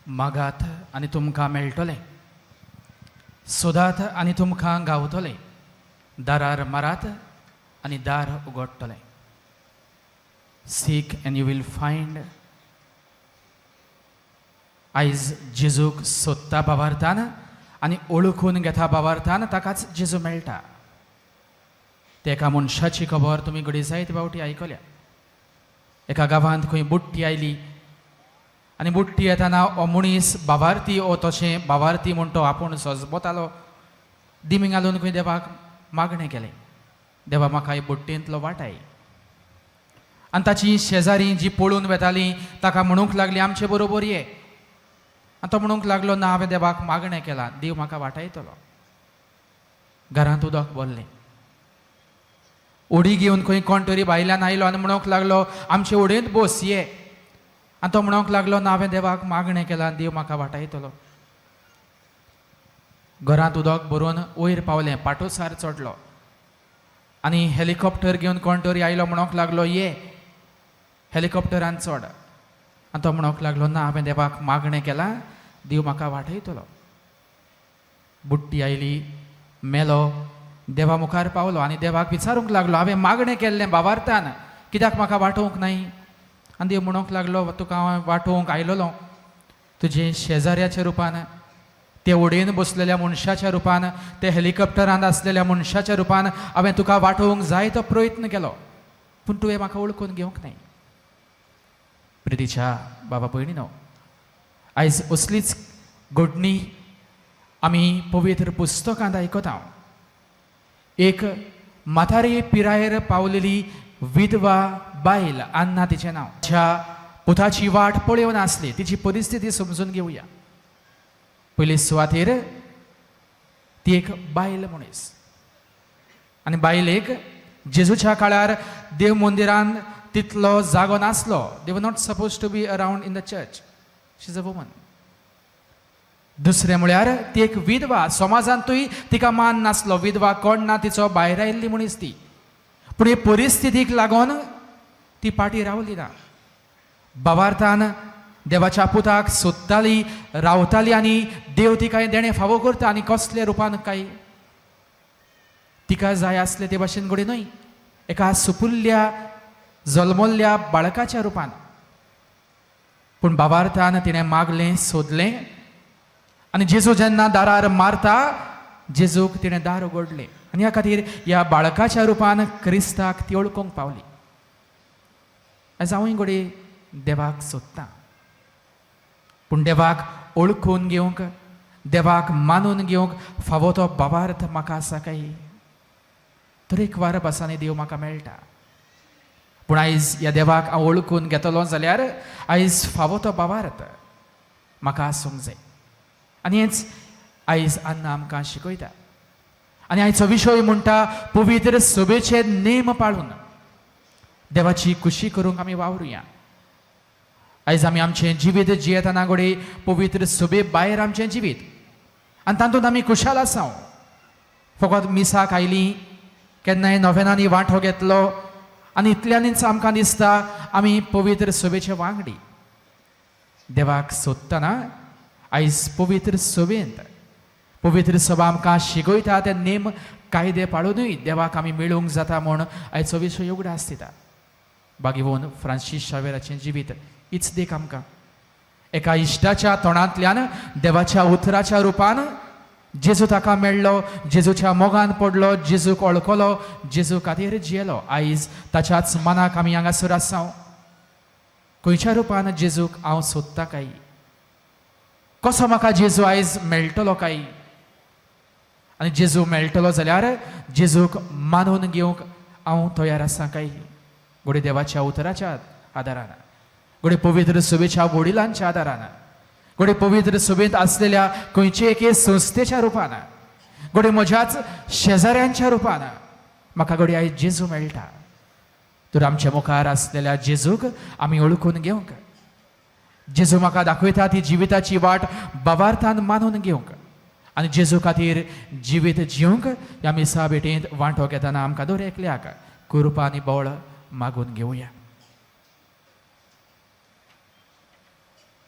मागात आनी तुमकां मेळटलें, सोदात आनी तुमकां गावतलें, दारार मारात आनी दार उगडटलें. Seek and you will find. आयज जेजूक सोदता भावार्थान आनी ओळखून घेता भावार्थान ताकाच जेजू मेळटा. तेका मनशाची खबर तुमी घडी जायत फावटी आयकल्या. एका गांवांत खंय बुट्टी आयली आनी बुट्टी येताना हो मनीस भावार्थी ओ तशें भावार्थी म्हूण तो आपूण सजबतालो दिमी घालून खंय देवाक मागणें केलें, देवा म्हाका हे बुट्टेंतलो वाटाय. आनी ताची शेजारी जी पळून वेतालीं ताका म्हणूंक लागली आमचे बरोबर ये. आनी तो म्हणूंक लागलो ना हांवें देवाक मागणें केलां, देव म्हाका वाटायतलो. घरांत उदक भरलें, उडी घेवन खंय कोण तरी भायल्यान आयलो आनी म्हणूंक लागलो आमचे उडयेंत बस ये. आनी तो म्हणूंक लागलो ना हांवें देवाक मागणें केलां, देव म्हाका वाटायतलो. घरांत उदक भरून वयर पावलें, पाटोसार चडलो आनी हेलिकॉप्टर घेवन कोण तरी आयलो, म्हणूंक लागलो ये हेलिकॉप्टरान चड. आनी तो म्हणूंक लागलो ना हांवें देवाक मागणें केलां, देव म्हाका वाटयतलो. बुट्टी आयली, मेलो, देवा मुखार पावलो आनी देवाक विचारूंक लागलो हांवें मागणें केल्लें भावार्थान, कित्याक म्हाका वाटोवंक नाय. आनी देव म्हणूंक लागलो तुका हांवें वाटोवंक आयलोलो, तुजे शेजाऱ्याच्या रुपान, ते उडयेन बसलेल्या मनशाच्या रुपान, ते हेलिकॉप्टरांत आसलेल्या मनशाच्या रुपान हांवें तुका वाटोवंक जाय तो प्रयत्न केलो, पूण तुवें म्हाका वळखून घेवंक नाय. प्रितीच्या बाबा भयणीनो, आयज असलीच घडणी आमी पवित्र पुस्तकांत आयकता. एक म्हातारी पिरायेर पावलेली विधवा बायल, अन्ना तिचें नांव, तिच्या पुताची वाट पळोवन आसली. तिची परिस्थिती समजून घेवया. पयली सुवातेर ती एक बायल मनीस, आनी बायलेक जेजूच्या काळार देव मंदिरान तितलो जागो नासलो. They were not suppose to be around in the church. She is a woman. दुसरें म्हळ्यार ती एक विधवा, समाजांतूय तिका मान नासलो. विधवा कोण ना, तिचो भायर आयिल्ली मनीस ती. पूण हे परिस्थितीक लागून ती पाटी रावली ना. भावार्थान देवाच्या पुताक सोदताली, रावताली आनी देव तिका देणे फावो करता. आनी कसले रुपान काय, तिका जाय आसले ते भाशेन घडये न्हय, एका सुपुल्ल्या जल्मल्ल्या बाळकाच्या रुपान. पूण भावार्थान तिणें मागलें, सोदलें आनी जेजू जेन्ना दारार मारता, जेजूक तिणें दार उगडलें. आनी ह्या खातीर ह्या बाळकाच्या रुपान क्रिस्ताक ती वळखूंक पावली. आयज हांवूय घडये देवाक सोदतां, पूण देवाक ओळखून घेवंक, देवाक मानून घेवंक फावो तो भावार्थ म्हाका आसा काय? तरेकवार भासांनी देव म्हाका मेळटा. पूण आयज ह्या देवाक हांव ओळखून घेतलो जाल्यार आयज फावो तो भावार्थ म्हाका आसूंक जाय. आनी हेंच आयज अन्ना आमकां शिकयता. आनी आयचो विशय म्हणटा पवित्र सभेचे नेम पाळून देवाची खुशी करूंक आमी वावरुया. आयज आमी आमचें जिवीत जियेतना घडये पवित्र सभे भायर आमचें जिवीत, आनी तातूंत आमी खुशाल आसा. फकत मिसाक आयलीं, केन्नाय नोवेनांनी वांटो घेतलो आनी इतल्यानीच आमकां दिसता आमी पवित्र सभेचे वांगडी. देवाक सोदतना आयज पवित्र सभेंत पवित्र सभा आमकां शिकयता ते नेम कायदे पाळूनय देवाक आमी मेळूंक जाता म्हूण आयचो विशय उगडा आसता. बागीवन फ्रांसीस शावेराचें जिवीत हीच देख आमकां. एका इश्टाच्या तोंडांतल्यान देवाच्या उतराच्या रुपान जेजू ताका मेळ्ळो, जेजूच्या मोगान पडलो, जेजूक वळखलो, जेजू खातीर जियेलो. आयज ताच्याच मनाक आमी हांगासर आसा. खंयच्या रुपान जेजूक हांव सोदतां काय? कसो म्हाका जेजू आयज मेळटलो काय? आनी जेजू मेळटलो जाल्यार जेजूक मानून घेवंक हांव तयार आसा काय? घडये देवाच्या उतराच्या आदारान, घडये पवित्र सभेच्या वडिलांच्या आदारान, घडये पवित्र सभेंत आसलेल्या खंयचे एके संस्थेच्या रुपान, घडये म्हज्याच शेजाऱ्यांच्या रुपान म्हाका घडये आयज जेजू मेळटा. तर आमच्या मुखार आसलेल्या जेजूक आमी ओळखून घेवंक, जेजू म्हाका दाखयता ती जिविताची वाट भावार्थान मानून घेवंक आनी जेजू खातीर जिवीत जिवंक ह्या मिसा भेटेंत वांटो घेतना आमकां दर एकल्याक कृपा आनी बळ मागून घेवया.